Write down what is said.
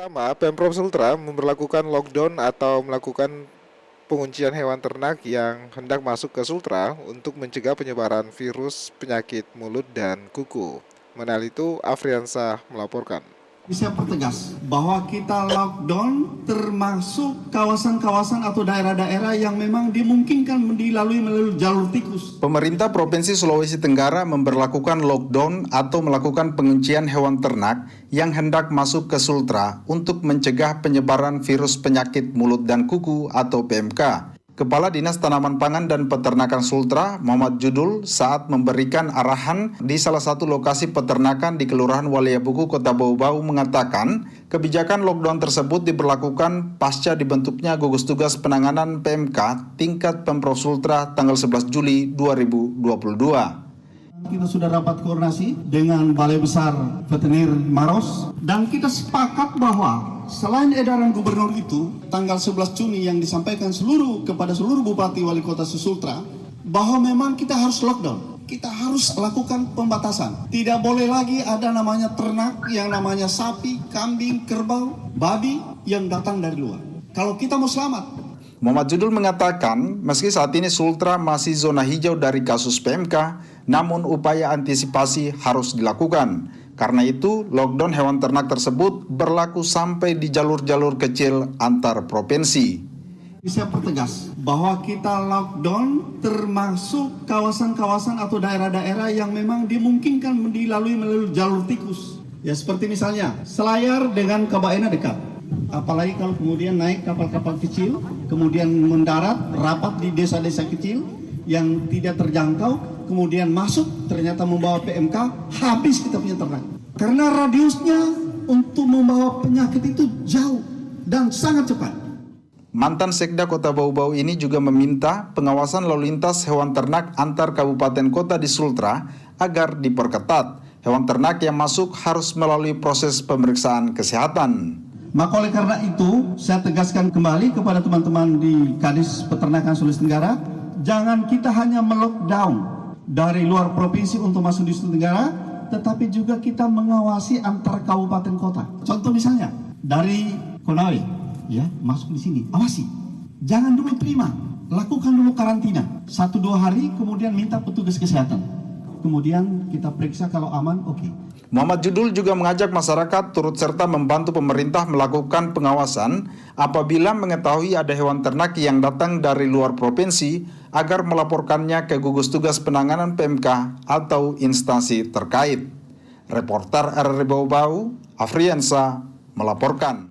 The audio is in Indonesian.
Pertama, Pemprov Sultra memberlakukan lockdown atau melakukan penguncian hewan ternak yang hendak masuk ke Sultra untuk mencegah penyebaran virus penyakit mulut dan kuku. Menal itu, Afriansa melaporkan. Bisa pertegas bahwa kita lockdown termasuk kawasan-kawasan atau daerah-daerah yang memang dimungkinkan dilalui melalui jalur tikus. Pemerintah Provinsi Sulawesi Tenggara memberlakukan lockdown atau melakukan penguncian hewan ternak yang hendak masuk ke Sultra untuk mencegah penyebaran virus penyakit mulut dan kuku atau PMK. Kepala Dinas Tanaman Pangan dan Peternakan Sultra, Muhammad Judul, saat memberikan arahan di salah satu lokasi peternakan di Kelurahan Waliabuku, Kota Bau-Bau, mengatakan kebijakan lockdown tersebut diberlakukan pasca dibentuknya gugus tugas penanganan PMK tingkat Pemprov Sultra tanggal 11 Juli 2022. Kita sudah rapat koordinasi dengan Balai Besar Veteriner Maros dan kita sepakat bahwa selain edaran gubernur itu tanggal 11 Juni yang disampaikan kepada seluruh bupati wali kota Sultra bahwa memang kita harus lockdown. Kita harus lakukan pembatasan. Tidak boleh lagi ada namanya ternak yang namanya sapi, kambing, kerbau, babi yang datang dari luar. Kalau kita mau selamat. Muhammad Judul mengatakan, meski saat ini Sultra masih zona hijau dari kasus PMK, namun upaya antisipasi harus dilakukan. Karena itu, lockdown hewan ternak tersebut berlaku sampai di jalur-jalur kecil antar provinsi. Bisa pertegas bahwa kita lockdown termasuk kawasan-kawasan atau daerah-daerah yang memang dimungkinkan dilalui melalui jalur tikus. Ya seperti misalnya, Selayar dengan Kabaena dekat. Apalagi kalau kemudian naik kapal-kapal kecil, kemudian mendarat rapat di desa-desa kecil yang tidak terjangkau, kemudian masuk ternyata membawa PMK, habis kita punya ternak. Karena radiusnya untuk membawa penyakit itu jauh dan sangat cepat. Mantan Sekda Kota Bau-Bau ini juga meminta pengawasan lalu lintas hewan ternak antar kabupaten kota di Sultra agar diperketat. Hewan ternak yang masuk harus melalui proses pemeriksaan kesehatan. Maka oleh karena itu, saya tegaskan kembali kepada teman-teman di Kadis Peternakan Sulawesi Tenggara, jangan kita hanya melockdown dari luar provinsi untuk masuk di Sulawesi Tenggara, tetapi juga kita mengawasi antar kabupaten kota. Contoh misalnya, dari Konawe, ya masuk di sini, awasi. Jangan dulu terima, lakukan dulu karantina. 1-2 hari, kemudian minta petugas kesehatan. Kemudian kita periksa kalau aman, oke. Muhammad Judul juga mengajak masyarakat turut serta membantu pemerintah melakukan pengawasan apabila mengetahui ada hewan ternak yang datang dari luar provinsi agar melaporkannya ke gugus tugas penanganan PMK atau instansi terkait. Reporter RRI Bau-Bau, Afriansa, melaporkan.